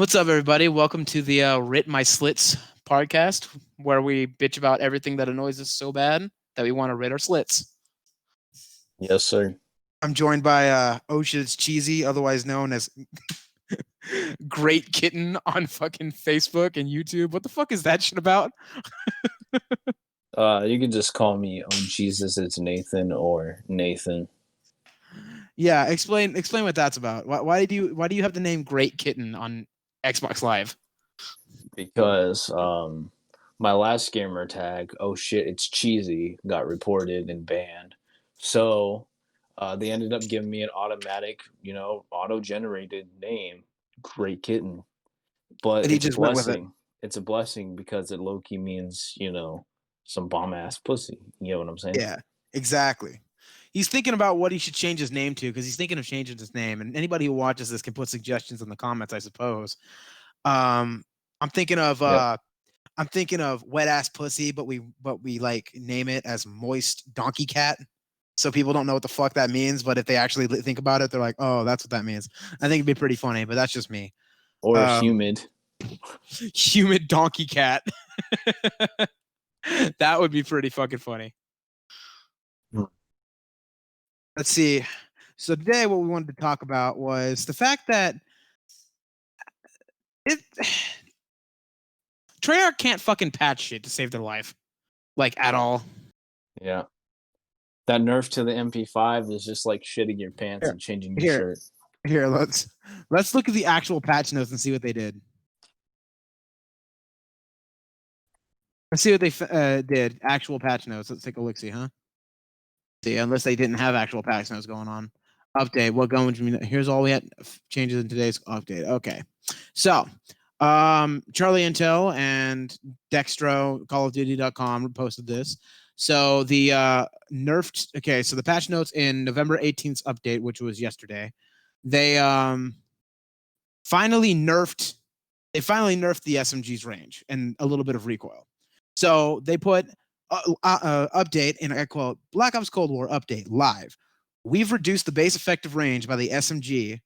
What's up, everybody? Welcome to the Writ My Slits podcast, where we bitch about everything that annoys us so bad that we want to writ our slits. Yes, sir. I'm joined by Ocean's Cheesy, otherwise known as Great Kitten on fucking Facebook and YouTube. What the fuck is that shit about? You can just call me Jesus. It's Nathan or Nathan Yeah, explain what that's about. Why do you have the name Great Kitten on Xbox Live? because my last gamer tag, oh shit, it's cheesy, got reported and banned. So they ended up giving me an automatic, auto-generated name, Great Kitten. But And he it's a just went with it. blessing. It's a blessing because it low-key means, some bomb ass pussy. You know what I'm saying? Yeah, exactly. He's thinking about what he should change his name to because he's thinking of changing his name. And anybody who watches this can put suggestions in the comments, I suppose. Um, I'm thinking of Yep. wet ass pussy, but we like name it as moist donkey cat. So people don't know what the fuck that means, but if they actually think about it, they're like, "Oh, that's what that means." I think it'd be pretty funny, but that's just me. Or Um, humid. humid donkey cat. That would be pretty fucking funny. Let's see. So today, what we wanted to talk about was the fact that it Treyarch can't fucking patch shit to save their life, like at all. Yeah. That nerf to the MP5 is just like shitting your pants and changing your shirt. Here, let's look at the actual patch notes and see what they did. Let's see what they did. Actual patch notes. Let's take a look. See, huh? See, unless they didn't have actual patch notes going on. Update. What going to mean? Here's all we had changes in today's update. Okay, so Charlie Intel and Dextro CallOfDuty.com posted this. So the nerfed. Okay, so the patch notes in November 18th update, which was yesterday, they finally nerfed the SMG's range and a little bit of recoil. So they put update, and I quote, Black Ops Cold War update live. We've reduced the base effective range by the SMG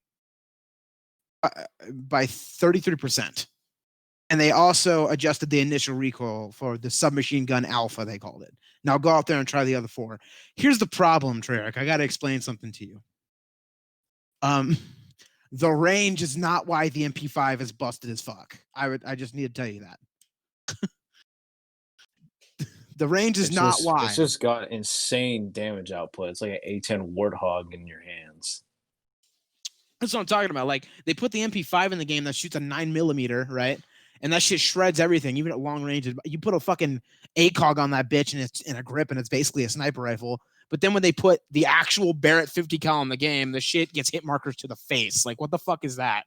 by 33%. And they also adjusted the initial recoil for the submachine gun alpha, they called it. Now go out there and try the other four. Here's the problem, Treyarch. I got to explain something to you. The range is not why the MP5 is busted as fuck. I just need to tell you that. The range is not why. It's just got insane damage output. It's like an A10 Warthog in your hands. That's what I'm talking about. Like, they put the MP5 in the game that shoots a 9mm, right? And that shit shreds everything, even at long range. You put a fucking ACOG on that bitch and it's in a grip and it's basically a sniper rifle. But then when they put the actual Barrett 50 cal in the game, the shit gets hit markers to the face. Like, what the fuck is that?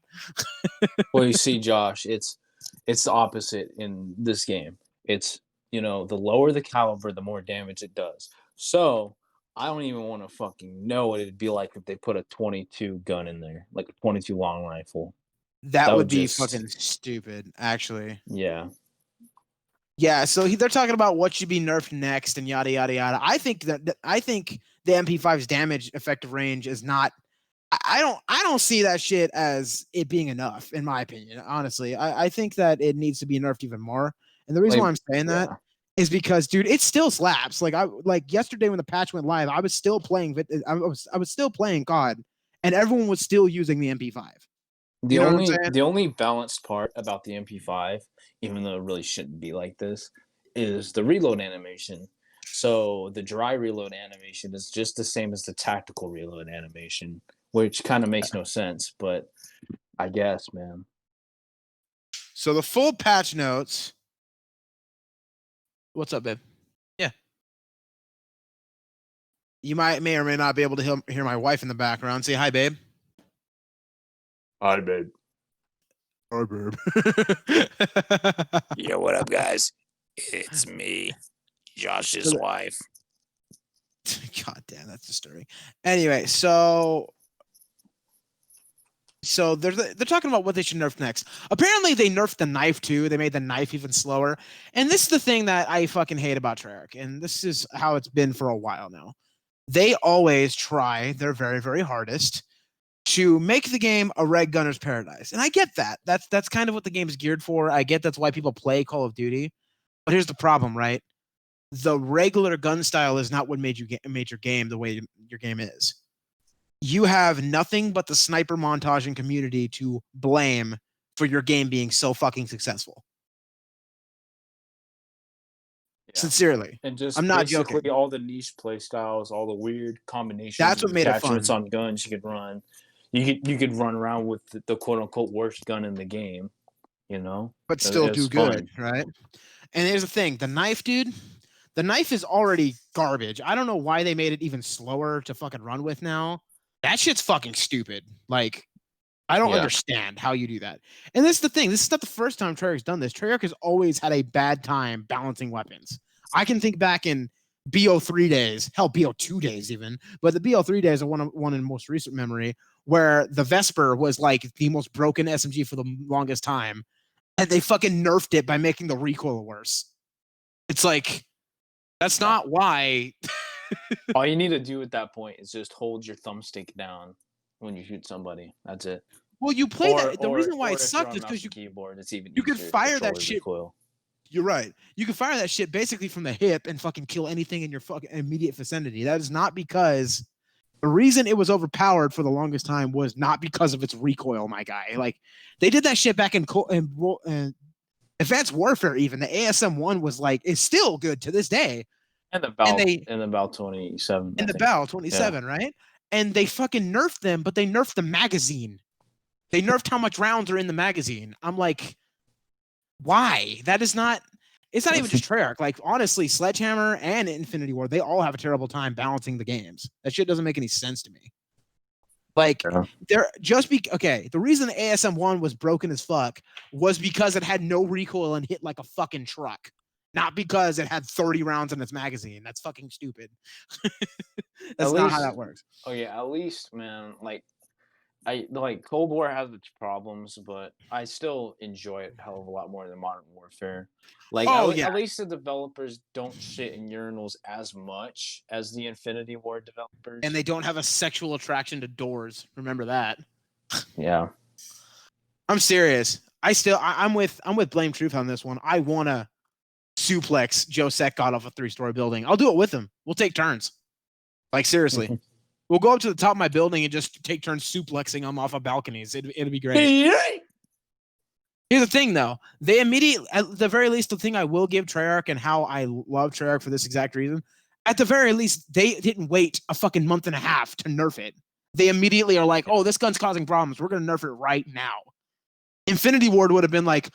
Well, you see, Josh, it's the opposite in this game. It's, the lower the caliber, the more damage it does. So I don't even want to fucking know what it'd be like if they put a 22 gun in there, like a 22 long rifle. That would be fucking stupid, actually. Yeah. Yeah, so they're talking about what should be nerfed next and yada yada yada. I think the MP5's damage effective range is not. I don't see that shit as it being enough, in my opinion. Honestly, I think that it needs to be nerfed even more. And the reason why I'm saying that is because, dude, it still slaps. Like yesterday when the patch went live, I was still playing. I was still playing COD, and everyone was still using the MP5. The only balanced part about the MP5, even though it really shouldn't be like this, is the reload animation. So the dry reload animation is just the same as the tactical reload animation, which kind of makes no sense, but I guess, man. So the full patch notes. What's up, babe? Yeah. You may or may not be able to hear my wife in the background. Say hi, babe. Hi, babe. Hi, babe. Yo, what up, guys? It's me, Josh's wife. God damn, that's disturbing. Anyway, so they're talking about what they should nerf next. Apparently, they nerfed the knife too. They made the knife even slower. And this is the thing that I fucking hate about Treyarch. And this is how it's been for a while now. They always try their very, very hardest to make the game a reg gunner's paradise. And I get that. That's kind of what the game is geared for. I get that's why people play Call of Duty. But here's the problem, right? The regular gun style is not what made your game the way your game is. You have nothing but the sniper montage and community to blame for your game being so fucking successful. Yeah. Sincerely. And just I'm not basically joking. All the niche play styles, all the weird combinations. That's what made it fun. On guns you could run. You could run around with the quote unquote worst gun in the game, you know, but still do good, right? And here's the thing: the knife, dude. The knife is already garbage. I don't know why they made it even slower to fucking run with now. That shit's fucking stupid. Like, I don't understand how you do that. And this is the thing. This is not the first time Treyarch's done this. Treyarch has always had a bad time balancing weapons. I can think back in BO3 days, hell, BO2 days even, but the BO3 days are one in most recent memory, where the Vesper was like the most broken SMG for the longest time, and they fucking nerfed it by making the recoil worse. It's like, that's not why. All you need to do at that point is just hold your thumbstick down when you shoot somebody. That's it. Well, you play that. The reason why it sucked is because you could fire that shit. Recoil. You're right. You can fire that shit basically from the hip and fucking kill anything in your fucking immediate vicinity. That is not because the reason it was overpowered for the longest time was not because of its recoil, my guy. Like, they did that shit back in Advanced Warfare. Even the ASM-1 was like, it's still good to this day. And the Bal 27. And the Bal 27, right? And they fucking nerfed them, but they nerfed the magazine. They nerfed how much rounds are in the magazine. I'm like, why? That is not. It's not even just Treyarch. Like, honestly, Sledgehammer and Infinity Ward, they all have a terrible time balancing the games. That shit doesn't make any sense to me. Like, the reason the ASM-1 was broken as fuck was because it had no recoil and hit like a fucking truck. Not because it had 30 rounds in its magazine. That's fucking stupid. That's not how that works. Oh yeah, at least, man, like Cold War has its problems, but I still enjoy it a hell of a lot more than Modern Warfare. Like, at least the developers don't shit in urinals as much as the Infinity Ward developers. And they don't have a sexual attraction to doors. Remember that. Yeah. I'm serious. I'm with Blame Truth on this one. I wanna suplex Joe Sekgod off a 3-story building. I'll do it with him. We'll take turns. Like, seriously. We'll go up to the top of my building and just take turns suplexing him off of balconies. It'll be great. Here's the thing, though. They immediately, at the very least, the thing I will give Treyarch and how I love Treyarch for this exact reason, at the very least, they didn't wait a fucking month and a half to nerf it. They immediately are like, oh, this gun's causing problems. We're going to nerf it right now. Infinity Ward would have been like,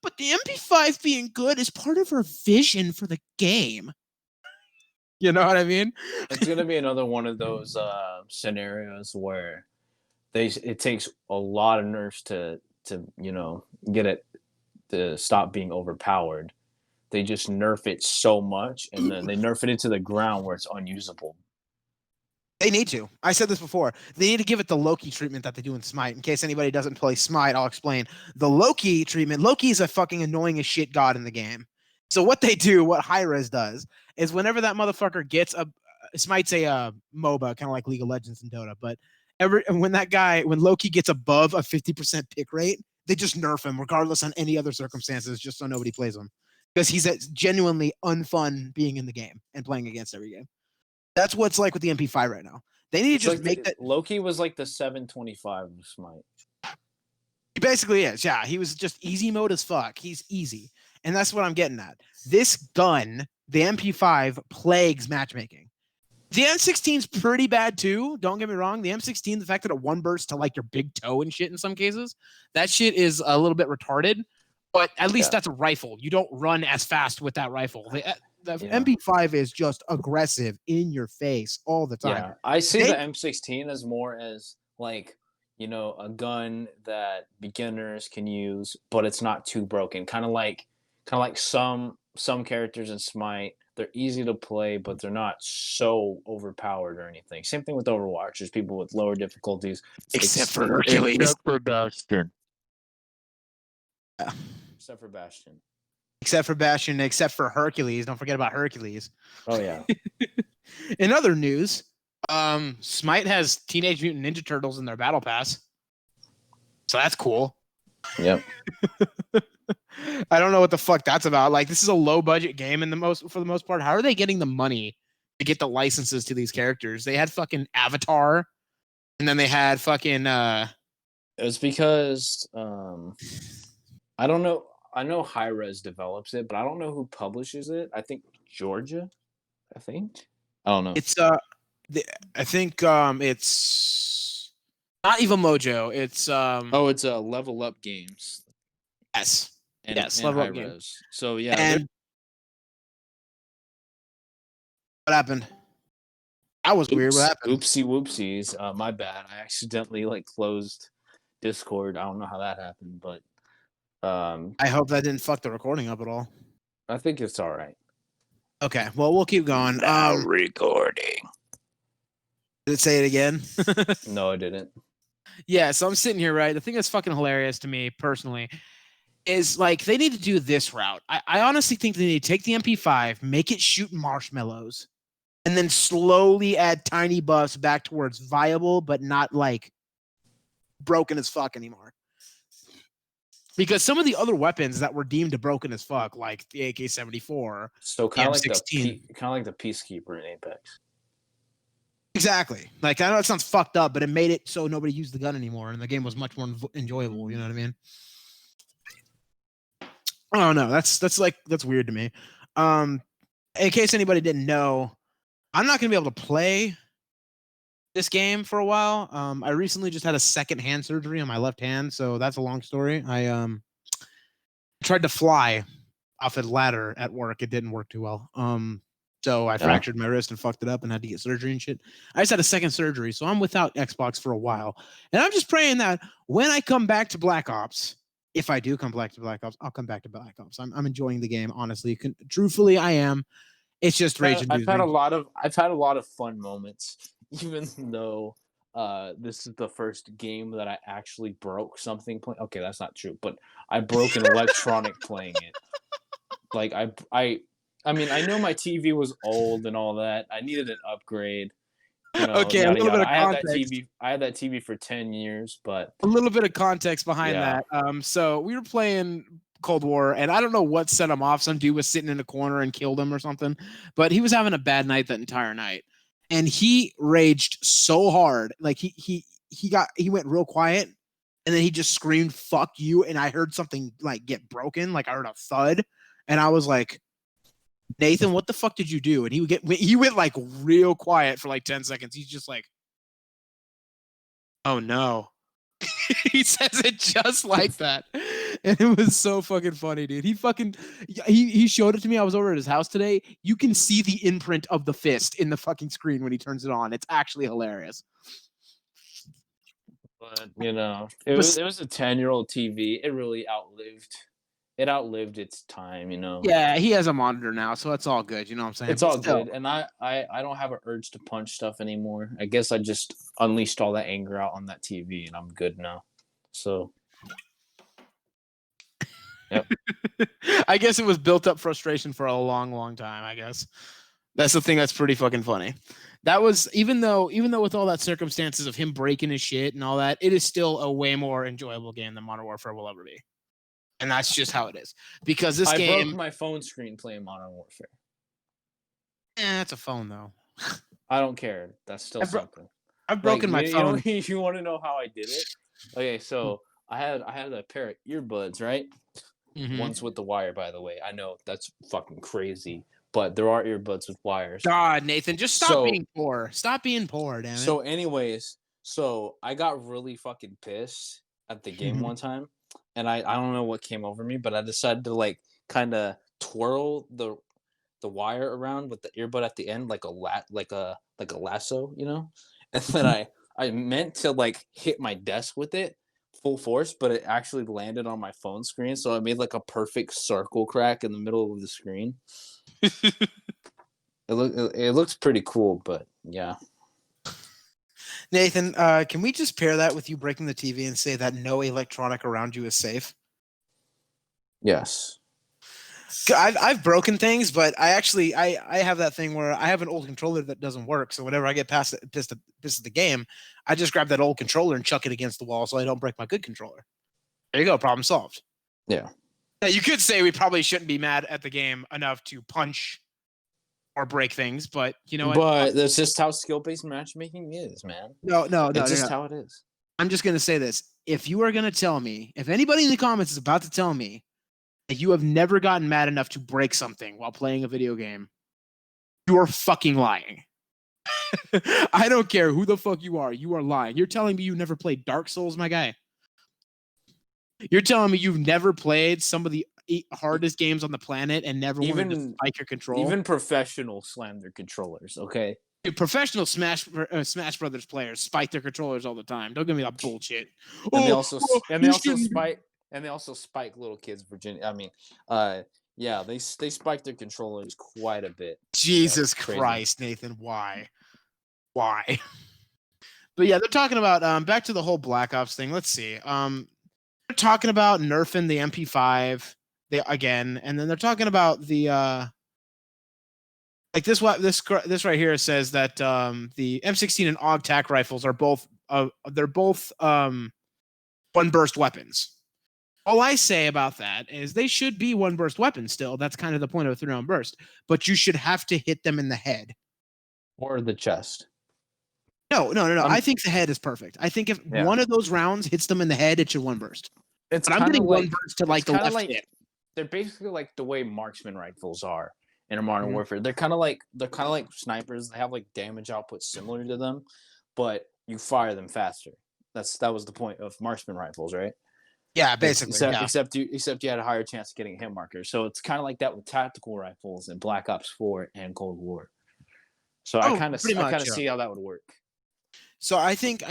but the MP5 being good is part of our vision for the game. You know what I mean? It's going to be another one of those scenarios where it takes a lot of nerfs to get it to stop being overpowered. They just nerf it so much, and then they nerf it into the ground where it's unusable. They need to. I said this before. They need to give it the Loki treatment that they do in Smite. In case anybody doesn't play Smite, I'll explain. The Loki treatment, Loki is a fucking annoying as shit god in the game. So what they do, what Hi-Rez does, is whenever that motherfucker gets Smite's a MOBA, kind of like League of Legends and Dota, but when Loki gets above a 50% pick rate, they just nerf him regardless on any other circumstances, just so nobody plays him. Because he's genuinely unfun being in the game and playing against every game. That's what it's like with the MP5 right now. They need to just make that. Loki was like the 725 of Smite. He basically is. Yeah, he was just easy mode as fuck. He's easy. And that's what I'm getting at. This gun, the MP5, plagues matchmaking. The M16's pretty bad too. Don't get me wrong. The M16, the fact that it one bursts to like your big toe and shit in some cases, that shit is a little bit retarded. But at least that's a rifle. You don't run as fast with that rifle. The MP5 is just aggressive in your face all the time. Yeah, I see the M16 as more as like, a gun that beginners can use, but it's not too broken. Kind of like some characters in Smite. They're easy to play, but they're not so overpowered or anything. Same thing with Overwatch. There's people with lower difficulties. Except for Hercules. Except for Bastion. Except for Bastion. Except for Bastion, except for Hercules. Don't forget about Hercules. Oh, yeah. In other news, Smite has Teenage Mutant Ninja Turtles in their battle pass, so that's cool. Yep. I don't know what the fuck that's about. Like, this is a low budget game for the most part. How are they getting the money to get the licenses to these characters? They had fucking Avatar, and then they had fucking It was because I don't know. I know Hi-Rez develops it, but I don't know who publishes it. I think Georgia. I don't know. It's I think it's not Evil Mojo. It's it's Level Up Games. yes. And Yes, Level Up Games. Hi-Rez. So yeah. And what happened? That was weird. What happened? Oopsie whoopsies. My bad. I accidentally closed Discord. I don't know how that happened, but I hope that didn't fuck the recording up at all. I think it's all right. Okay, well, we'll keep going. Now recording. Did it say it again? No, I didn't. Yeah, so I'm sitting here, right? The thing that's fucking hilarious to me personally is like they need to do this route. I honestly think they need to take the MP5, make it shoot marshmallows, and then slowly add tiny buffs back towards viable, but not like broken as fuck anymore. Because some of the other weapons that were deemed broken as fuck, like the AK-74, so kind of like M16, the Peacekeeper in Apex. Exactly. Like, I know it sounds fucked up, but it made it so nobody used the gun anymore, and the game was much more enjoyable. You know what I mean? I don't know. That's weird to me. In case anybody didn't know, I'm not gonna be able to play this game for a while. I recently just had a second hand surgery on my left hand, so that's a long story. I tried to fly off a ladder at work. It didn't work too well. So I fractured my wrist and fucked it up and had to get surgery and shit. I just had a second surgery, so I'm without Xbox for a while. And I'm just praying that when I come back to Black Ops, if I do come back to Black Ops, I'll come back to Black Ops. I'm enjoying the game, honestly. Truthfully, I am. It's just rage inducing. I've had a lot of fun moments, even though this is the first game that I actually broke something. Okay, that's not true, but I broke an electronic playing it. Like I mean, I know my TV was old and all that. I needed an upgrade. Okay, a little bit of context. I had that TV for 10 years, but a little bit of context behind that. So we were playing Cold War, and I don't know what set him off. Some dude was sitting in a corner and killed him or something, but he was having a bad night that entire night, and he raged so hard. Like he went real quiet, and then he just screamed "fuck you," and I heard something like get broken. Like I heard a thud, and I was like, Nathan, what the fuck did you do? And he went like real quiet for like 10 seconds. He's just like, oh no. He says it just like that. And it was so fucking funny, dude. He showed it to me. I was over at his house today. You can see the imprint of the fist in the fucking screen when he turns it on. It's actually hilarious. But it was a 10-year-old TV. It really outlived its time, Yeah, he has a monitor now, so it's all good. You know what I'm saying? It's all good. And I don't have an urge to punch stuff anymore. I guess I just unleashed all that anger out on that TV, and I'm good now. So, yep. I guess it was built up frustration for a long, long time, I guess. That's the thing that's pretty fucking funny. That was, even though with all that circumstances of him breaking his shit and all that, it is still a way more enjoyable game than Modern Warfare will ever be. And that's just how it is. Because this game... I broke my phone screen playing Modern Warfare. That's a phone, though. I don't care. That's still something. I've broken my phone. You want to know how I did it? Okay, so I had a pair of earbuds, right? Mm-hmm. One's with the wire, by the way. I know that's fucking crazy, but there are earbuds with wires. God, Nathan, just stop being poor. Stop being poor, damn it. So anyways, I got really fucking pissed at the game one time. And I don't know what came over me, but I decided to kind of twirl the wire around with the earbud at the end like a lasso, And then I meant to hit my desk with it full force, but it actually landed on my phone screen, so I made a perfect circle crack in the middle of the screen. It looks pretty cool, but yeah. Nathan, can we just pair that with you breaking the TV and say that no electronic around you is safe? Yes. I've broken things, but I have that thing where I have an old controller that doesn't work. So whenever I get pissed at the game, I just grab that old controller and chuck it against the wall so I don't break my good controller. There you go, problem solved. Yeah. Now, you could say we probably shouldn't be mad at the game enough to punch or break things, but you know what? But that's just how skill-based matchmaking is, man. No. It's just how it is. I'm just gonna say this: if you are gonna tell me, if anybody in the comments is about to tell me that you have never gotten mad enough to break something while playing a video game, you are fucking lying. I don't care who the fuck you are lying. You're telling me you never played Dark Souls, my guy. You're telling me you've never played some of the hardest games on the planet and never wanted to spike your control. Even professionals slam their controllers, okay? Dude, professional Smash Brothers players spike their controllers all the time. Don't give me that bullshit. And they also spike little kids. Virginia. I mean, yeah, they spike their controllers quite a bit. Jesus Christ, Nathan, why? But yeah, they're talking about back to the whole Black Ops thing. Let's see. They're talking about nerfing the MP5 again, and then they're talking about the like this right here says that the M16 and AUG tac rifles are both one burst weapons. All I say about that is they should be one burst weapons still. That's kind of the point of a 3-round burst, but you should have to hit them in the head or the chest. No. I think the head is perfect. I think if one of those rounds hits them in the head, it should one burst. But I'm getting one burst to like the left hip. They're basically like the way marksman rifles are in a Modern Warfare. They're kind of like snipers. They have like damage output similar to them, but you fire them faster. That was the point of marksman rifles, right? Yeah, basically. Except you had a higher chance of getting a hit marker. So it's kind of like that with tactical rifles in Black Ops 4 and Cold War. So I kind of see how that would work. So I think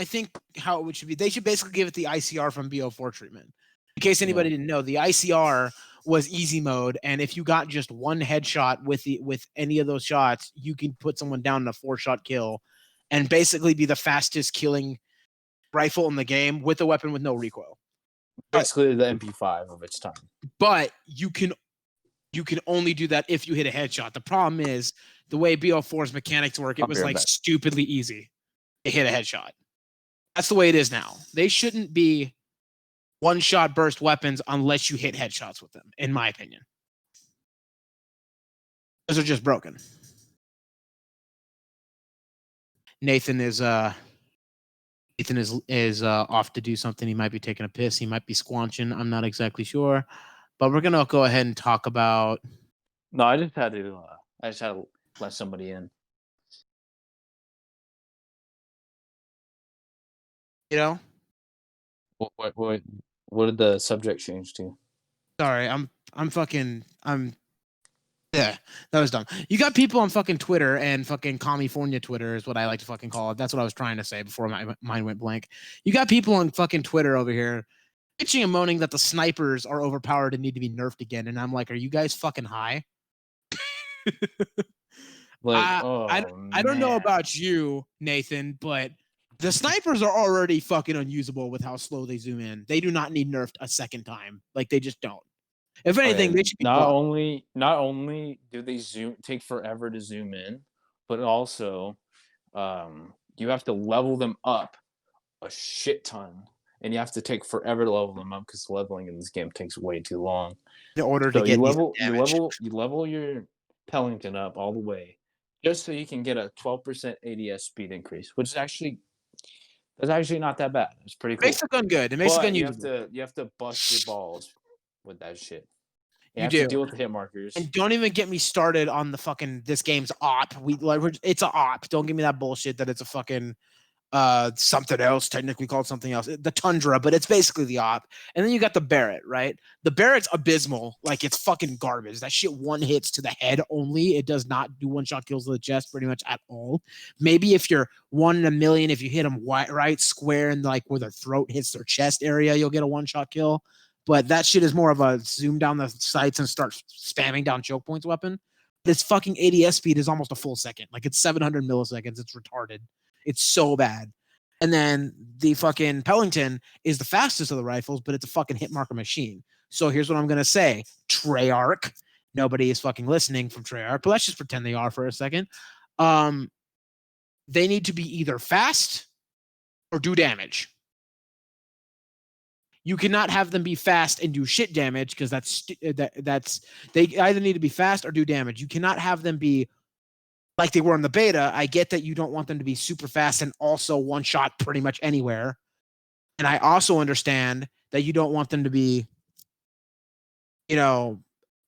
how it should be, they should basically give it the ICR from BO4 treatment. In case anybody didn't know, the ICR was easy mode, and if you got just one headshot with any of those shots, you can put someone down in a 4-shot kill, and basically be the fastest killing rifle in the game with a weapon with no recoil. Basically, the MP5 of its time. But you can only do that if you hit a headshot. The problem is the way BO4's mechanics work. It was like stupidly easy to hit a headshot. That's the way it is now. They shouldn't be one-shot burst weapons unless you hit headshots with them, in my opinion. Those are just broken. Nathan is off to do something. He might be taking a piss. He might be squanching. I'm not exactly sure. But we're gonna go ahead and talk about. No, I just had to let somebody in. You know. What did the subject change to? Sorry, yeah, that was dumb. You got people on fucking Twitter and fucking California Twitter is what I like to fucking call it. That's what I was trying to say before my mind went blank. You got people on fucking Twitter over here bitching and moaning that the snipers are overpowered and need to be nerfed again. And I'm like, are you guys fucking high? I don't know about you, Nathan, but the snipers are already fucking unusable with how slow they zoom in. They do not need nerfed a second time. Like, they just don't. If anything, they should be not only do they take forever to zoom in, but also you have to level them up a shit ton, and you have to take forever to level them up because leveling in this game takes way too long. In order to get you level your Pellington up all the way, just so you can get a 12% ADS speed increase, which is actually not that bad. It's pretty cool. Makes the gun good. It makes the gun usable. You have to bust your balls with that shit. You have do. to deal with the hit markers. And don't even get me started on the fucking this game's op. It's a op. Don't give me that bullshit that it's a fucking something else, technically called something else. The Tundra, but it's basically the op. And then you got the Barrett, right? The Barrett's abysmal. Like, it's fucking garbage. That shit one hits to the head only. It does not do one-shot kills to the chest pretty much at all. Maybe if you're 1 in a million, if you hit them right square and like where their throat hits their chest area, you'll get a one-shot kill. But that shit is more of a zoom down the sights and start spamming down choke points weapon. This fucking ADS speed is almost a full second. Like, it's 700 milliseconds. It's retarded. It's so bad. And then the fucking Pellington is the fastest of the rifles, but it's a fucking hit marker machine. So here's what I'm going to say. Treyarch, nobody is fucking listening from Treyarch, but let's just pretend they are for a second. They need to be either fast or do damage. You cannot have them be fast and do shit damage because that's they either need to be fast or do damage. You cannot have them be like they were in the beta. I get that you don't want them to be super fast and also one shot pretty much anywhere. And I also understand that you don't want them to be,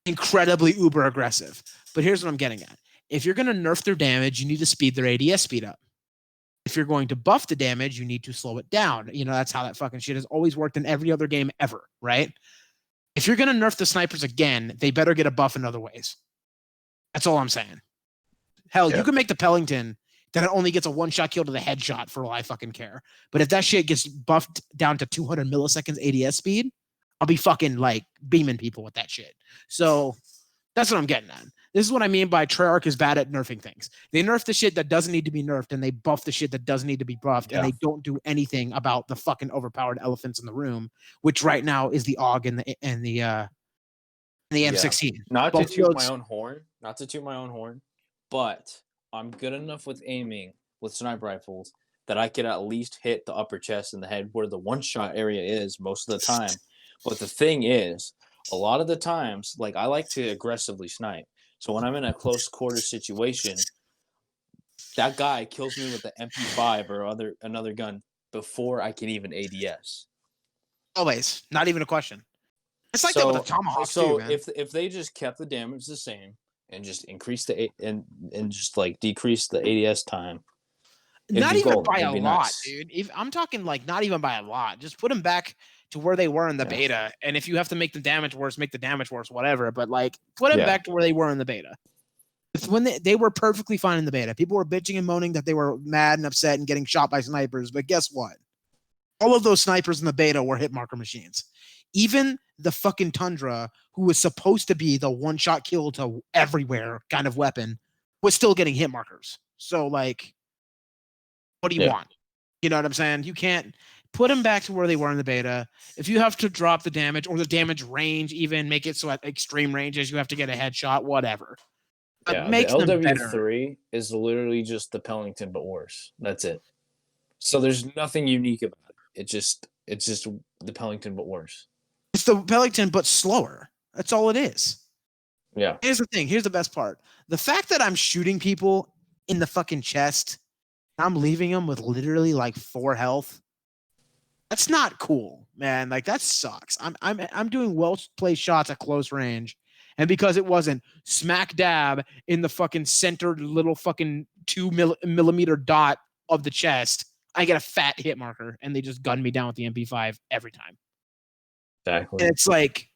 incredibly uber aggressive. But here's what I'm getting at. If you're going to nerf their damage, you need to speed their ADS speed up. If you're going to buff the damage, you need to slow it down. That's how that fucking shit has always worked in every other game ever, right? If you're going to nerf the snipers again, they better get a buff in other ways. That's all I'm saying. Hell, you can make the Pellington that it only gets a one-shot kill to the headshot for all I fucking care. But if that shit gets buffed down to 200 milliseconds ADS speed, I'll be fucking like beaming people with that shit. So that's what I'm getting at. This is what I mean by Treyarch is bad at nerfing things. They nerf the shit that doesn't need to be nerfed, and they buff the shit that doesn't need to be buffed, and they don't do anything about the fucking overpowered elephants in the room, which right now is the AUG and the M16. Not to toot my own horn, but I'm good enough with aiming with sniper rifles that I could at least hit the upper chest and the head where the one-shot area is most of the time. But the thing is, a lot of the times, like I like to aggressively snipe. So when I'm in a close quarter situation, that guy kills me with the MP5 or another gun before I can even ADS. Always, not even a question. It's like that with the Tomahawk too, man. if they just kept the damage the same and just increase and just like decrease the ADS time, not even by a lot, dude. I'm talking like not even by a lot. Just put them back to where they were in the beta. And if you have to make the damage worse, make the damage worse, whatever. But like put them back to where they were in the beta. When they were perfectly fine in the beta. People were bitching and moaning that they were mad and upset and getting shot by snipers. But guess what? All of those snipers in the beta were hit marker machines. Even the fucking Tundra, who was supposed to be the one-shot kill to everywhere kind of weapon, was still getting hit markers. So like, what do you want? You know what I'm saying? You can't put them back to where they were in the beta. If you have to drop the damage or the damage range, even make it so at extreme ranges you have to get a headshot, whatever. Yeah, the LW3 is literally just the Pellington but worse. That's it. So there's nothing unique about it. It's just the Pellington but worse. It's the Pellington but slower. That's all it is. Yeah. Here's the thing. Here's the best part. The fact that I'm shooting people in the fucking chest, I'm leaving them with literally like 4 health. That's not cool, man. Like that sucks. I'm doing well-placed shots at close range, and because it wasn't smack dab in the fucking centered little fucking 2 millimeter dot of the chest, I get a fat hit marker, and they just gun me down with the MP5 every time. Exactly. And it's like,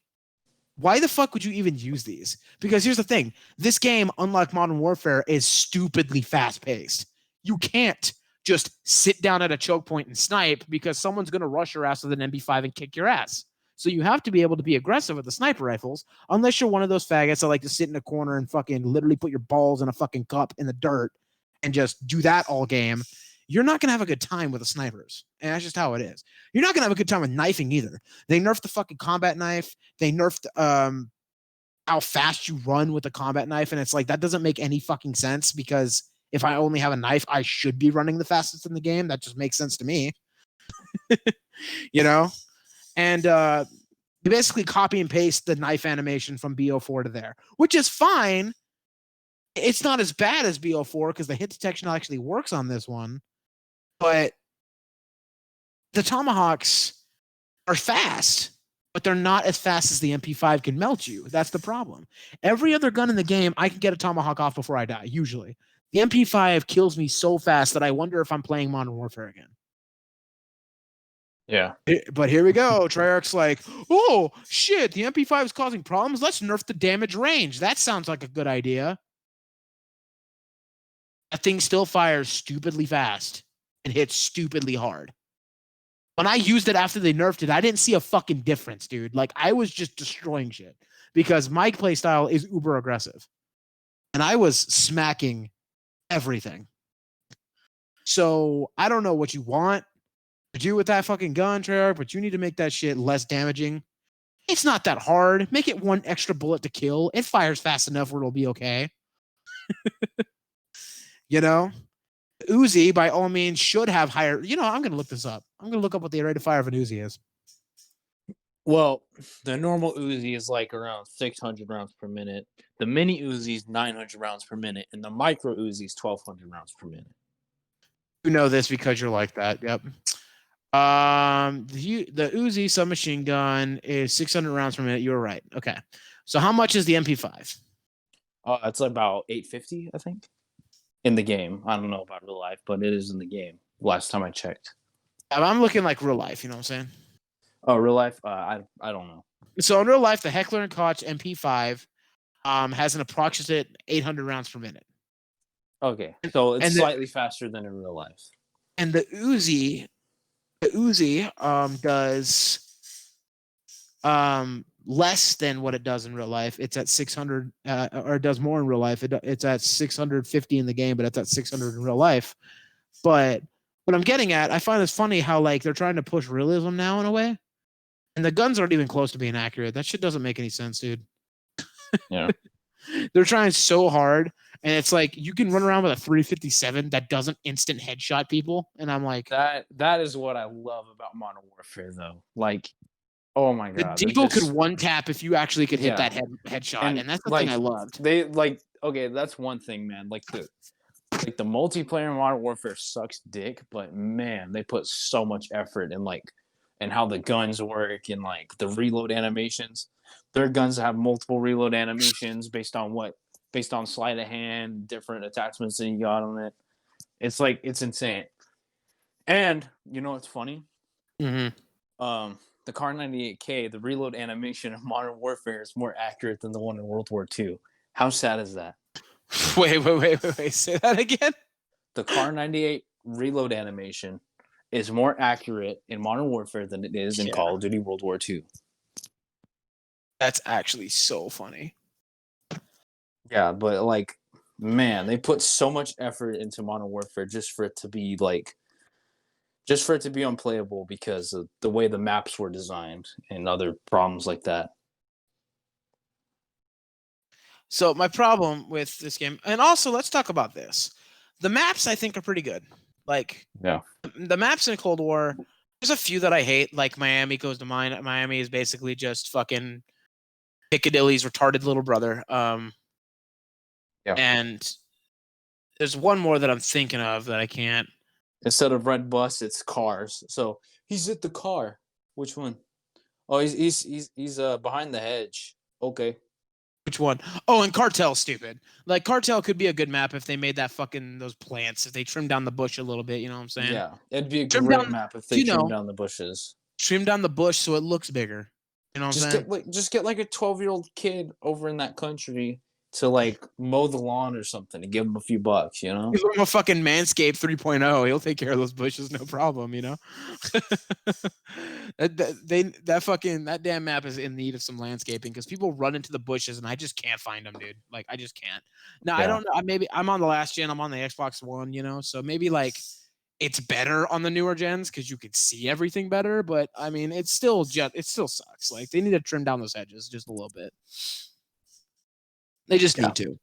why the fuck would you even use these? Because here's the thing: this game, unlike Modern Warfare, is stupidly fast-paced. You can't just sit down at a choke point and snipe because someone's going to rush your ass with an MP5 and kick your ass. So you have to be able to be aggressive with the sniper rifles, unless you're one of those faggots that like to sit in a corner and fucking literally put your balls in a fucking cup in the dirt and just do that all game. You're not going to have a good time with the snipers. And that's just how it is. You're not going to have a good time with knifing either. They nerfed the fucking combat knife. They nerfed how fast you run with the combat knife. And it's like, that doesn't make any fucking sense because if I only have a knife, I should be running the fastest in the game. That just makes sense to me. And you basically copy and paste the knife animation from BO4 to there, which is fine. It's not as bad as BO4 because the hit detection actually works on this one. But the Tomahawks are fast, but they're not as fast as the MP5 can melt you. That's the problem. Every other gun in the game, I can get a Tomahawk off before I die, usually. The MP5 kills me so fast that I wonder if I'm playing Modern Warfare again. Yeah. But here we go. Treyarch's like, oh, shit, the MP5 is causing problems. Let's nerf the damage range. That sounds like a good idea. That thing still fires stupidly fast and hits stupidly hard. When I used it after they nerfed it, I didn't see a fucking difference, dude. Like, I was just destroying shit because my playstyle is uber aggressive. And I was smacking everything. So I don't know what you want to do with that fucking gun, Treyarch, but you need to make that shit less damaging It's not that hard. Make it one extra bullet to kill. It fires fast enough where it'll be okay. You know? Uzi, by all means, should have higher. I'm going to look this up. I'm going to look up what the rate of fire of an Uzi is. Well, the normal Uzi is like around 600 rounds per minute. The mini Uzi is 900 rounds per minute, and the micro Uzi is 1,200 rounds per minute. You know this because you're like that. Yep. The Uzi submachine gun is 600 rounds per minute. You were right. Okay. So how much is the MP5? It's about 850, I think, in the game. I don't know about real life, but it is in the game. Last time I checked. I'm looking like real life. You know what I'm saying? Oh, real life? I don't know. So in real life, the Heckler & Koch MP5 has an approximate 800 rounds per minute. Okay, so it's slightly faster than in real life. And the Uzi does less than what it does in real life. It's at 600, or it does more in real life. It's at 650 in the game, but it's at 600 in real life. But what I'm getting at, I find it's funny how like they're trying to push realism now in a way, and the guns aren't even close to being accurate. That shit doesn't make any sense, dude. Yeah. They're trying so hard, and it's like you can run around with a 357 that doesn't instant headshot people, and I'm like, that is what I love about Modern Warfare, though. Like, oh my god, the Deagle could one tap if you actually could hit that headshot, and that's the thing I loved. They okay, that's one thing, man. Like the multiplayer in Modern Warfare sucks dick, but man, they put so much effort in and how the guns work and like the reload animations. Their guns have multiple reload animations based on sleight of hand, different attachments that you got on it. It's like it's insane. And you know what's funny? Mm-hmm. The Car 98K, the reload animation of Modern Warfare is more accurate than the one in World War II. How sad is that? Wait. Say that again? The Car 98 reload animation is more accurate in Modern Warfare than it is in Call of Duty World War II. That's actually so funny. Yeah, but like, man, they put so much effort into Modern Warfare just for it to be unplayable because of the way the maps were designed and other problems like that. So my problem with this game, and also let's talk about this. The maps I think are pretty good. Like, yeah, the maps in Cold War, there's a few that I hate. Like Miami goes to mind. Miami is basically just fucking Piccadilly's retarded little brother. And there's one more that I'm thinking of that I can't. Instead of red bus, it's cars. So he's at the car. Which one? Oh, he's behind the hedge. Okay. Which one? Oh, and Cartel's stupid. Like Cartel could be a good map if they made that fucking those plants. If they trimmed down the bush a little bit, you know what I'm saying? Yeah, it'd be a great map if they trimmed down the bushes. Trim down the bush so it looks bigger. You know what I'm saying? Just get like a 12-year-old kid over in that country to like mow the lawn or something and give him a few bucks, you know? Give him a fucking Manscaped 3.0. He'll take care of those bushes, no problem, you know? that damn map is in need of some landscaping because people run into the bushes and I just can't find them, dude. Like, I just can't. Now, I don't know. Maybe I'm on the last gen. I'm on the Xbox One, you know? So maybe like it's better on the newer gens because you could see everything better. But I mean, it still sucks. Like, they need to trim down those hedges just a little bit. They just need to.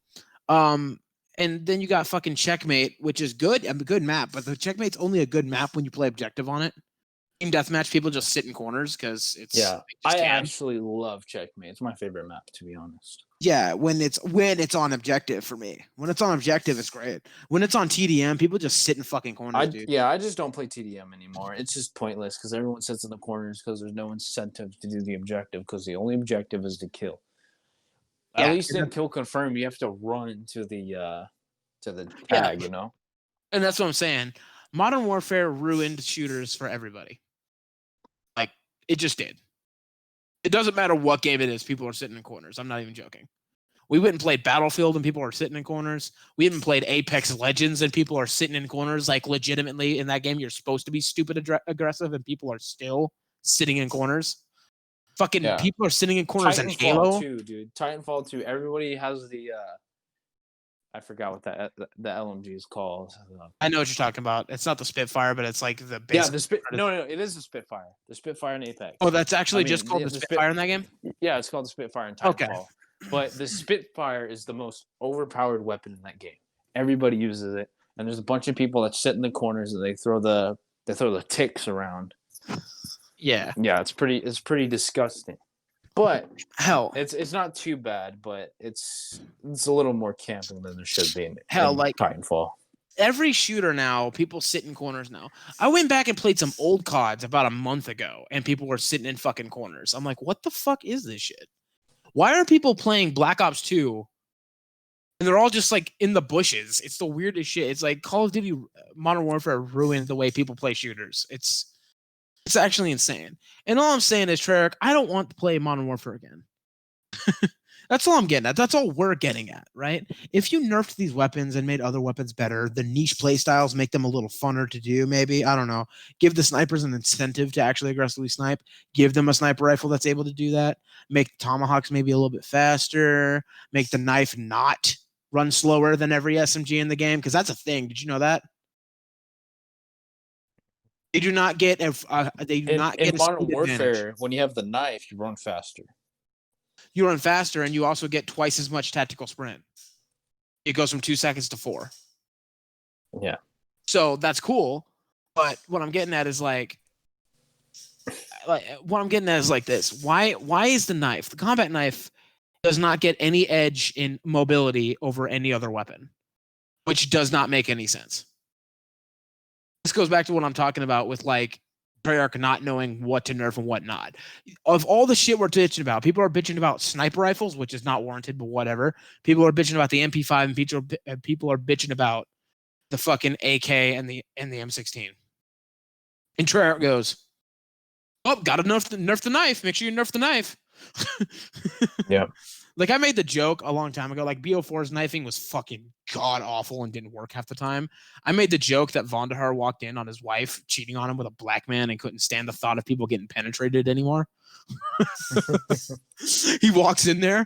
And then you got fucking Checkmate, which is good, a good map, but the Checkmate's only a good map when you play objective on it. In deathmatch, people just sit in corners because it's I actually love Checkmate. It's my favorite map, to be honest. Yeah, when it's on objective for me. When it's on objective, it's great. When it's on TDM, people just sit in fucking corners, dude. Yeah, I just don't play TDM anymore. It's just pointless because everyone sits in the corners because there's no incentive to do the objective because the only objective is to kill. At least in kill confirm, you have to run to the tag, you know? And that's what I'm saying. Modern Warfare ruined shooters for everybody. Like, it just did. It doesn't matter what game it is, people are sitting in corners. I'm not even joking. We went and played Battlefield and people are sitting in corners. We even played Apex Legends and people are sitting in corners. Like, legitimately, in that game, you're supposed to be stupid aggressive and people are still sitting in corners. Fucking people are sitting in corners in Halo. Titanfall 2, dude. Titanfall 2. Everybody has the I forgot what the LMG is called. I know what you're talking about. It's not the Spitfire, but it's like the basic. Yeah, no, it is the Spitfire. The Spitfire in Apex. Oh, that's actually just called the Spitfire in that game? Yeah, it's called the Spitfire in Titanfall. Okay. But the Spitfire is the most overpowered weapon in that game. Everybody uses it, and there's a bunch of people that sit in the corners and they throw the ticks around. Yeah. Yeah, it's pretty disgusting. But hell, it's not too bad, but it's a little more camping than there should be in like Titanfall. Every shooter now, people sit in corners now. I went back and played some old CODs about a month ago, and people were sitting in fucking corners. I'm like, what the fuck is this shit? Why are people playing Black Ops 2 and they're all just like in the bushes? It's the weirdest shit. It's like Call of Duty Modern Warfare ruined the way people play shooters. It's actually insane. And all I'm saying is, Treyarch, I don't want to play Modern Warfare again. That's all I'm getting at. That's all we're getting at, right? If you nerfed these weapons and made other weapons better, the niche playstyles make them a little funner to do, maybe. I don't know. Give the snipers an incentive to actually aggressively snipe. Give them a sniper rifle that's able to do that. Make tomahawks maybe a little bit faster. Make the knife not run slower than every SMG in the game, because that's a thing. Did you know that? They do not get in Modern Warfare. When you have the knife, you run faster. You run faster, and you also get twice as much tactical sprint. It goes from 2 seconds to 4. Yeah. So that's cool, but what I'm getting at is like this. Why is the combat knife does not get any edge in mobility over any other weapon, which does not make any sense. This goes back to what I'm talking about with like Treyarch not knowing what to nerf and what not. Of all the shit we're bitching about, people are bitching about sniper rifles, which is not warranted, but whatever. People are bitching about the MP5, and people are bitching about the fucking AK and the M16. And Treyarch goes, "Oh, gotta nerf the knife. Make sure you nerf the knife." Yeah. Like I made the joke a long time ago, like BO4's knifing was fucking god awful and didn't work half the time. I made the joke that Vondahar walked in on his wife cheating on him with a black man and couldn't stand the thought of people getting penetrated anymore. He walks in there,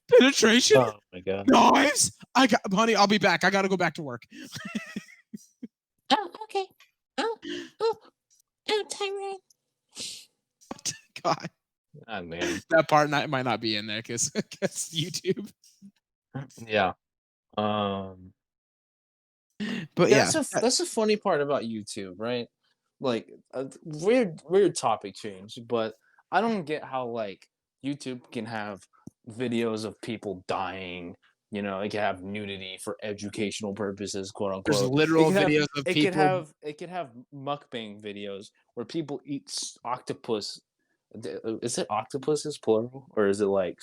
penetration. Oh my god. Knives. Honey, I'll be back. I gotta go back to work. Oh, okay. Oh, Tyrone. God. Oh, man. That part might not be in there because YouTube. Yeah. But yeah, that's the funny part about YouTube, right? Like weird topic change, but I don't get how like YouTube can have videos of people dying. You know, it can have nudity for educational purposes, quote unquote. There's literal videos of people. It could have mukbang videos where people eat octopus. Is it octopuses plural or is it like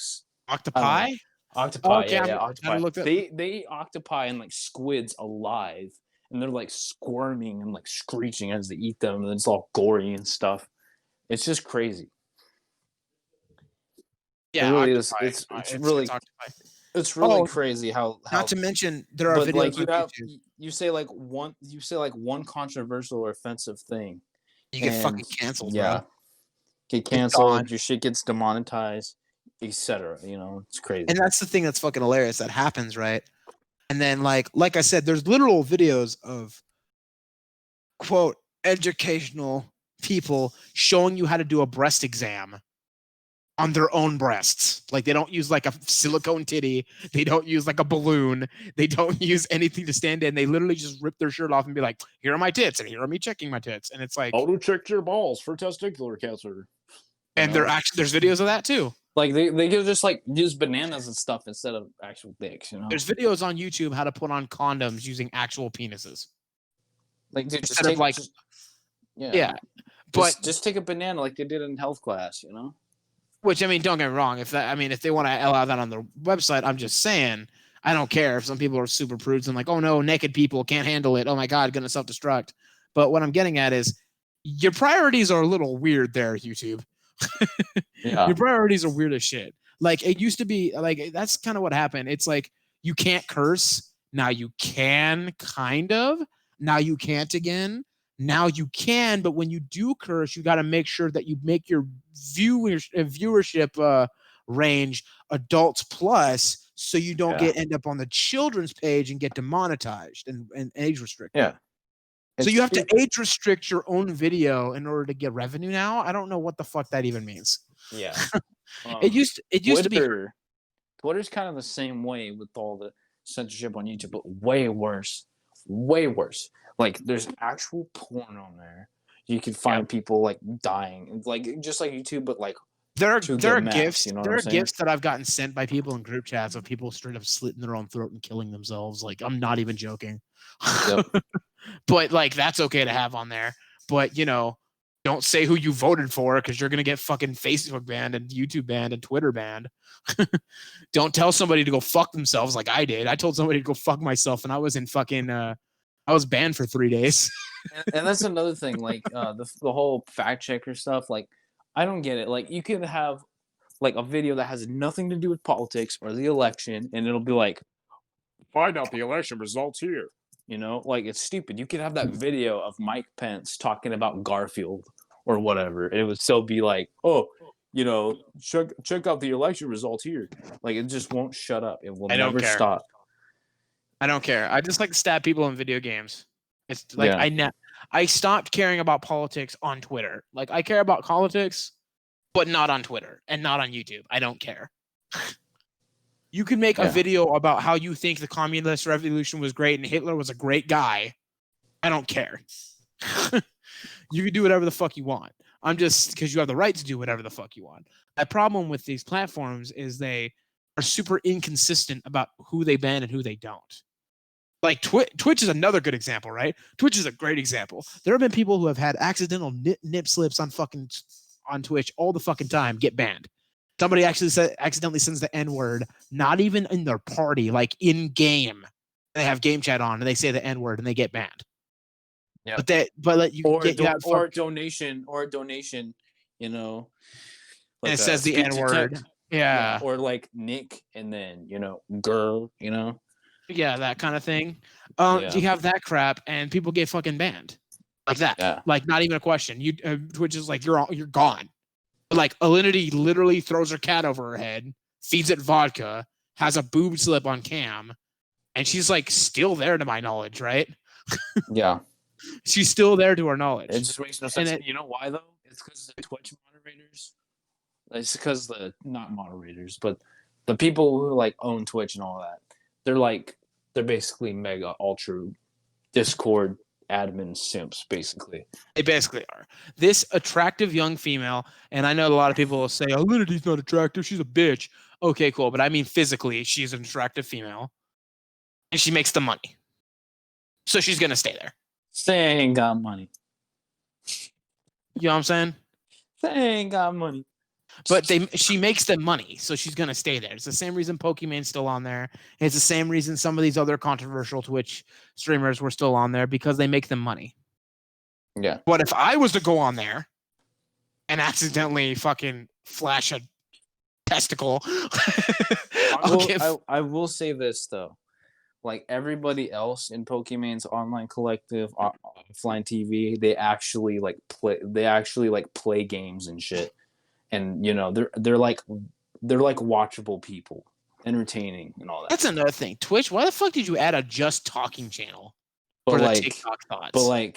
octopi? Octopi, okay, yeah, octopi. They eat octopi and like squids alive, and they're like squirming and like screeching as they eat them, and it's all gory and stuff. It's just crazy. Yeah, it really is. It's really crazy how. Not to mention there are videos like you say like one controversial or offensive thing, you get fucking canceled. Yeah, bro. Get canceled. Your shit gets demonetized, etc. You know, it's crazy. And that's the thing that's fucking hilarious. That happens, right? And then like I said, there's literal videos of quote educational people showing you how to do a breast exam on their own breasts. Like they don't use like a silicone titty. They don't use like a balloon. They don't use anything to stand in. They literally just rip their shirt off and be like, here are my tits and here are me checking my tits. And it's like, auto check your balls for testicular cancer. And there's videos of that too. Like they could just like use bananas and stuff instead of actual dicks, you know. There's videos on YouTube how to put on condoms using actual penises. Like dude, instead of like yeah. But just take a banana like they did in health class, you know? Which I mean, don't get me wrong. If they want to allow that on their website, I'm just saying I don't care if some people are super prudes and like, oh no, naked people can't handle it. Oh my God, gonna self-destruct. But what I'm getting at is your priorities are a little weird there, YouTube. Yeah. Your priorities are weird as shit. Like it used to be like that's kind of what happened. It's like you can't curse. Now you can kind of. Now you can't again. Now you can, but when you do curse, you got to make sure that you make your viewership range adults plus, so you don't end up on the children's page and get demonetized and age restricted. Yeah. So you have to age restrict your own video in order to get revenue now. I don't know what the fuck that even means. Yeah. It used to be. Twitter's kind of the same way with all the censorship on YouTube, but way worse. Way worse. Like there's actual porn on there. You can find people like dying, like just like YouTube, but like there are gifts. You know there are gifts that I've gotten sent by people in group chats of people straight up slitting their own throat and killing themselves. Like I'm not even joking. Yep. But like that's okay to have on there. But don't say who you voted for because you're gonna get fucking Facebook banned and YouTube banned and Twitter banned. Don't tell somebody to go fuck themselves like I did. I told somebody to go fuck myself and I was in fucking I was banned for 3 days. And that's another thing, like the whole fact checker stuff. Like I don't get it. Like you could have like a video that has nothing to do with politics or the election, and it'll be like, find out the election results here. Like it's stupid. You could have that video of Mike Pence talking about Garfield or whatever. And it would still be like, oh, check out the election results here. Like it just won't shut up. It will never stop. I don't care. I just like to stab people in video games. It's like I stopped caring about politics on Twitter. Like I care about politics, but not on Twitter and not on YouTube. I don't care. You can make a video about how you think the communist revolution was great and Hitler was a great guy. I don't care. You can do whatever the fuck you want. I'm just because you have the right to do whatever the fuck you want. My problem with these platforms is they are super inconsistent about who they ban and who they don't. Like Twitch is another good example, right? Twitch is a great example. There have been people who have had accidental nip slips on Twitch all the fucking time get banned. Somebody accidentally sends the N-word, not even in their party, like in game. They have game chat on and they say the N-word and they get banned. Yeah. But you or a donation, like and it says the N-word. Yeah. Or like Nick and then, girl, Yeah, that kind of thing. You have that crap and people get fucking banned. Like that. Yeah. Like not even a question. Twitch is like you're gone. Like Alinity literally throws her cat over her head, feeds it vodka, has a boob slip on cam, and she's like still there to my knowledge, right? Yeah. She's still there to our knowledge. It just makes no sense. You know why though? It's because the Twitch moderators. It's because not moderators, but the people who like own Twitch and all that. They're basically mega ultra Discord admin simps, basically. They basically are. This attractive young female, and I know a lot of people will say, "Oh, Linity's not attractive. She's a bitch." Okay, cool, but I mean physically, she's an attractive female, and she makes the money, so she's gonna stay there. They ain't got money. You know what I'm saying? They ain't got money. But she makes the money, so she's gonna stay there. It's the same reason Pokemon's still on there. It's the same reason some of these other controversial Twitch streamers were still on there because they make them money. Yeah. But if I was to go on there and accidentally fucking flash a testicle, I will say this though, like everybody else in Pokemon's online collective, offline TV, they actually play games and shit. And they're like watchable people, entertaining and all that. That's another thing. Twitch, why the fuck did you add a just talking channel for the TikTok Thots? But I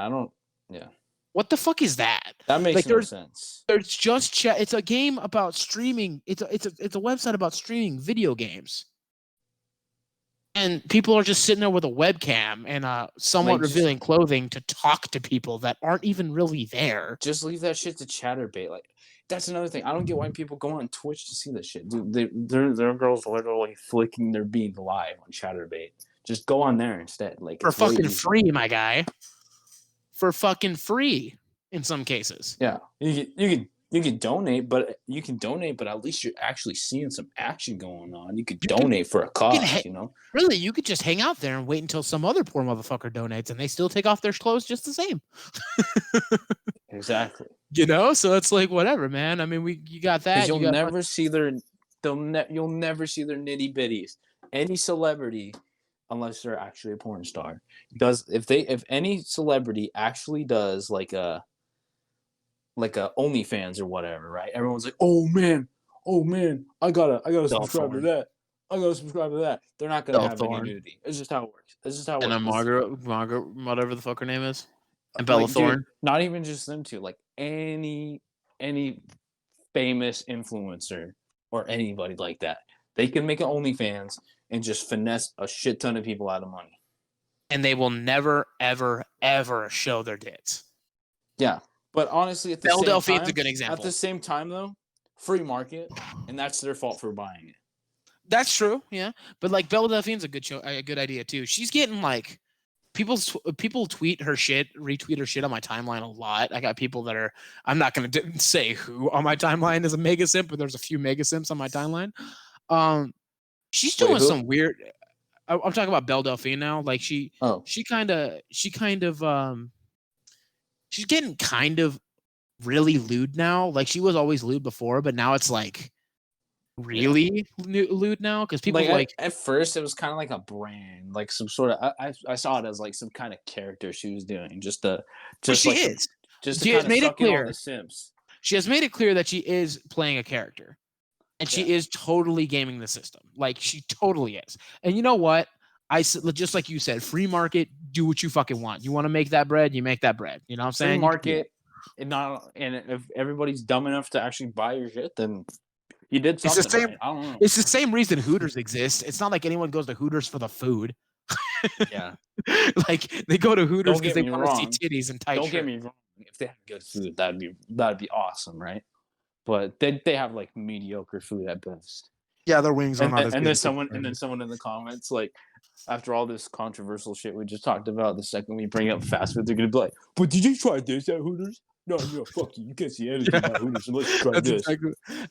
don't. Yeah. What the fuck is that? That makes no sense. There's just chat. It's a game about streaming. It's a website about streaming video games. And people are just sitting there with a webcam and somewhat revealing clothing to talk to people that aren't even really there. Just leave that shit to Chatterbait. Like, that's another thing. I don't get why people go on Twitch to see this shit. Dude, there are girls literally flicking their bead live on Chatterbait. Just go on there instead. Like for fucking free, my guy. For fucking free in some cases. Yeah. You can donate, but at least you're actually seeing some action going on. You could donate for a cause, Really, you could just hang out there and wait until some other poor motherfucker donates, and they still take off their clothes just the same. Exactly. So it's like whatever, man. I mean, you got that. You'll never see their nitty bitties. Any celebrity, unless they're actually a porn star, if any celebrity actually does like a OnlyFans or whatever, right? Everyone's like, oh man, oh man, I gotta subscribe to Thorn. that. I gotta subscribe to that. They're not gonna have any Thorn. nudity. It's just how it works. It's just how it And then works. Margaret, whatever the fuck her name is, and Bella Like, dude, Thorne. not even just them two. Like any famous influencer or anybody like that, they can make an OnlyFans and just finesse a shit ton of people out of money. And they will never, ever, ever show their tits. Yeah, but honestly, at the Belle same Delphine's time, a good example. At the same time, though, free market, and that's their fault for buying it. That's true, yeah. But like Belle Delphine's a good idea too. She's getting like people tweet her shit, retweet her shit on my timeline a lot. I got people that are, I'm not gonna say who on my timeline is a mega simp, but there's a few mega simps on my timeline. She's doing some weird. I'm talking about Belle Delphine now. Like she's getting kind of really lewd now. Like she was always lewd before, but now it's like really lewd now because people at first it was kind of like a brand, like some sort of I saw it as like some kind of character she was doing just to kind of suck in all the simps. She has made it clear that she is playing a character, and she is totally gaming the system. Like she totally is. And you know what? Just like you said, free market, do what you fucking want. You want to make that bread, you make that bread. You know what I'm saying? Free market, and if everybody's dumb enough to actually buy your shit, then you did something. It's the same. Right. I don't know. It's the same reason Hooters exists. It's not like anyone goes to Hooters for the food. Yeah, like they go to Hooters because they want to see wrong. titties and tight. Don't get me wrong. If they have good food, that'd be awesome, right? But they have like mediocre food at best. Yeah, their wings are not as good. And then someone in the comments, like, after all this controversial shit we just talked about, the second we bring up fast food, they're gonna be like, "But did you try this at Hooters?" No, fuck you. You can't see anything about Hooters unless you try this.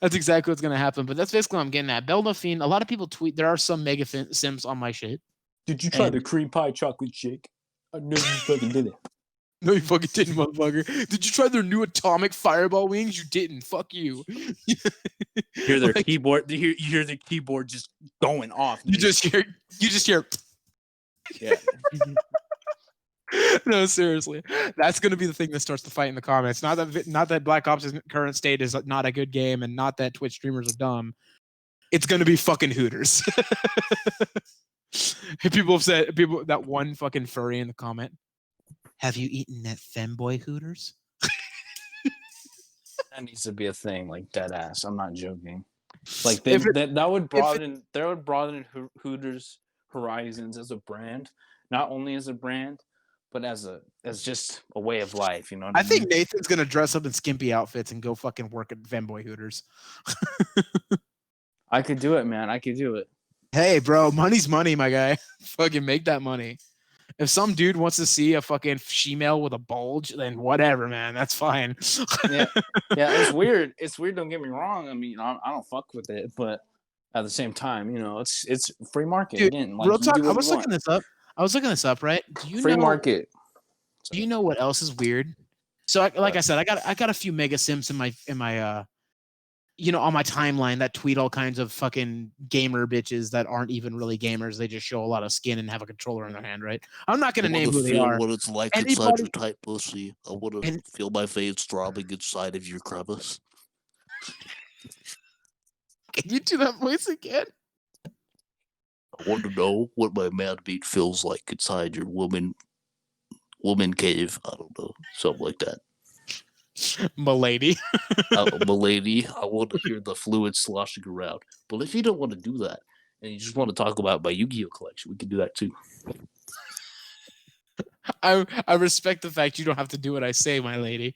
That's exactly what's gonna happen. But that's basically what I'm getting at. Belle Delphine. A lot of people tweet. There are some mega sims on my shit. Did you try the cream pie chocolate shake? I know you fucking did it. No, you fucking didn't, motherfucker. Did you try their new atomic fireball wings? You didn't. Fuck you. Hear their keyboard. You hear the keyboard just going off. Dude. You just hear. Yeah. No, seriously. That's gonna be the thing that starts the fight in the comments. Not that Black Ops' current state is not a good game, and not that Twitch streamers are dumb. It's gonna be fucking Hooters. People have said that one fucking furry in the comment. Have you eaten at Femboy Hooters? That needs to be a thing, like dead ass. I'm not joking. Like that would broaden Hooters horizons as a brand, not only as a brand, but as just a way of life. You know what I mean? think Nathan's gonna dress up in skimpy outfits and go fucking work at Femboy Hooters. I could do it, man. I could do it. Hey, bro, money's money, my guy. Fucking make that money. If some dude wants to see a fucking shemale with a bulge, then whatever, man. That's fine. Yeah, it's weird. It's weird. Don't get me wrong. I mean, I don't fuck with it, but at the same time, you know, it's free market. Dude, again. Like, real talk. I was looking this up. Right? Do you free know, market. Do you know what else is weird? So, I said, I got a few mega simps in my on my timeline that tweet all kinds of fucking gamer bitches that aren't even really gamers. They just show a lot of skin and have a controller in their hand, right? I'm not going to name who they are. What it's like inside your tight pussy. I want to feel my veins throbbing inside of your crevice. Can you do that voice again? I want to know what my man meat feels like inside your woman cave. I don't know, something like that. Milady. Milady, I want to hear the fluid sloshing around. But if you don't want to do that, and you just want to talk about my Yu-Gi-Oh collection, we can do that too. I respect the fact you don't have to do what I say, my lady.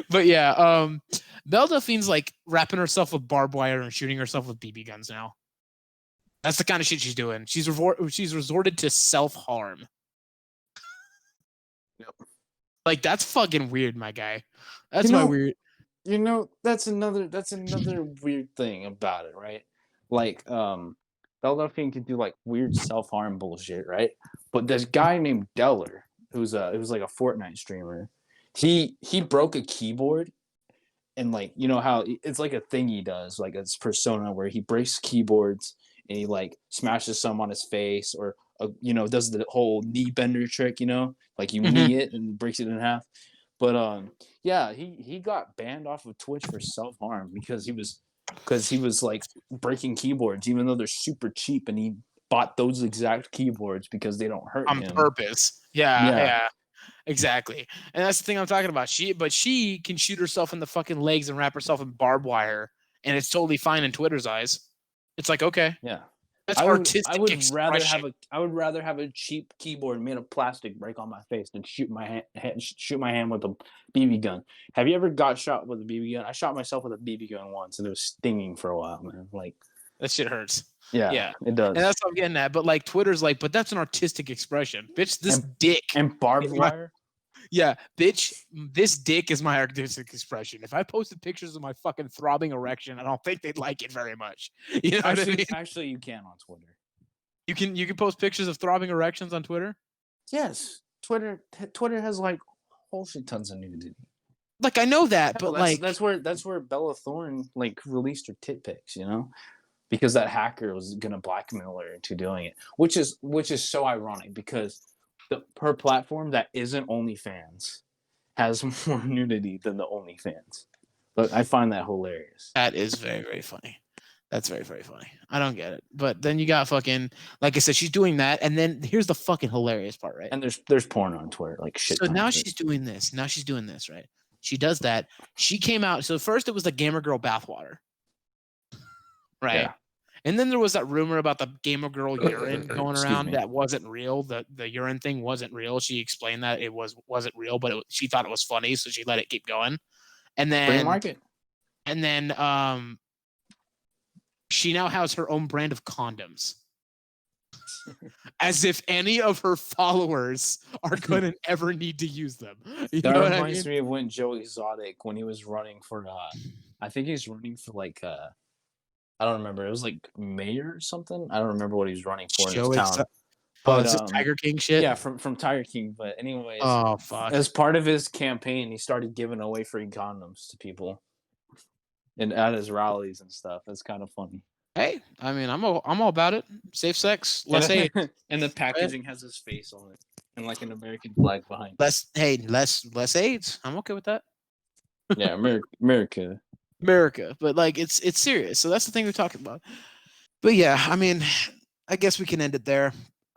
But yeah, Belle Delphine's like wrapping herself with barbed wire and shooting herself with BB guns now. That's the kind of shit she's doing. She's resorted to self-harm. Yep. Like that's fucking weird, my guy. That's my weird. You know, that's another weird thing about it, right? Like, Belle Delphine can do like weird self-harm bullshit, right? But this guy named Deller, it was like a Fortnite streamer, he broke a keyboard, and like, you know how it's like a thing he does, like it's persona where he breaks keyboards and he like smashes some on his face, or does the whole knee bender trick, like you knee it and breaks it in half. But yeah, he got banned off of Twitch for self-harm because he was like breaking keyboards, even though they're super cheap, and he bought those exact keyboards because they don't hurt On him. purpose. Yeah. Exactly. And that's the thing I'm talking about. She can shoot herself in the fucking legs and wrap herself in barbed wire, and it's totally fine in Twitter's eyes. It's like, okay. Yeah. That's artistic expression. I would rather have a cheap keyboard made of plastic break on my face than shoot my hand with a BB gun. Have you ever got shot with a BB gun? I shot myself with a BB gun once, and it was stinging for a while, man. Like that shit hurts. Yeah, it does. And that's what I'm getting at. But like Twitter's like, but that's an artistic expression. Bitch, this dick. And barbed wire? Yeah, bitch, this dick is my artistic expression. If I posted pictures of my fucking throbbing erection, I don't think they'd like it very much. You know what I mean? Actually, you can on Twitter. You can post pictures of throbbing erections on Twitter? Yes. Twitter has like whole shit tons of nudity. Like I know that, but that's where Bella Thorne like released her tit pics, you know? Because that hacker was gonna blackmail her into doing it. Which is so ironic because her platform that isn't OnlyFans has more nudity than the OnlyFans. But I find that hilarious. That is very, very funny. That's very, very funny. I don't get it. But then you got fucking, like I said, she's doing that. And then here's the fucking hilarious part, right? And there's porn on Twitter, like shit. So now she's doing this. Now she's doing this, right? She does that. She came out. So first it was the Gamer Girl bathwater. Right. Yeah. And then there was that rumor about the Gamer Girl urine going around that wasn't real. The urine thing wasn't real. She explained that it wasn't real, but she thought it was funny, so she let it keep going. And then she now has her own brand of condoms. As if any of her followers are gonna ever need to use them. That reminds me of when Joe Exotic, when he was running for I think he's running for like I don't remember. It was like mayor or something. I don't remember what he was running for in his town. But it's Tiger King shit? Yeah, from Tiger King. But anyways, oh fuck. As part of his campaign, he started giving away free condoms to people. And at his rallies and stuff. It's kind of funny. Hey, I mean, I'm all about it. Safe sex, less AIDS. And the packaging has his face on it. And like an American flag behind it. Less AIDS. I'm okay with that. Yeah, America. But like it's serious. So that's the thing we're talking about. But yeah, I mean, I guess we can end it there.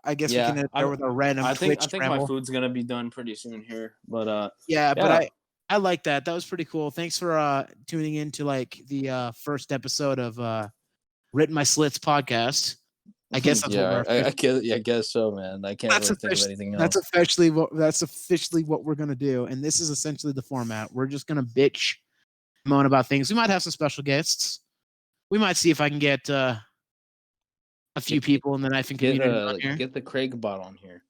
We can end it there with a random. I think my food's gonna be done pretty soon here. But but I like that. That was pretty cool. Thanks for tuning in to like the first episode of Writ My Slits podcast. I guess that's I guess so, man. I can't really think of anything else. That's officially what we're gonna do, and this is essentially the format. We're just gonna bitch, moan about things. We might have some special guests. We might see if I can get a few people in the knife and community on here. Get the Craig bot on here.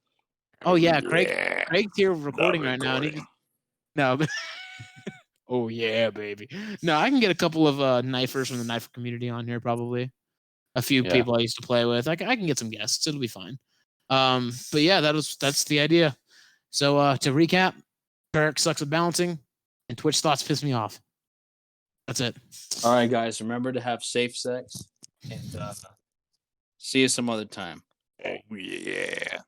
Oh yeah, Craig's here recording right now. No. Oh yeah, baby. No, I can get a couple of knifers from the knifer community on here, probably. A few people I used to play with. I can get some guests. It'll be fine. But yeah, that's the idea. So to recap, Eric sucks at balancing, and Twitch thoughts piss me off. That's it. All right, guys. Remember to have safe sex, and see you some other time. Oh yeah.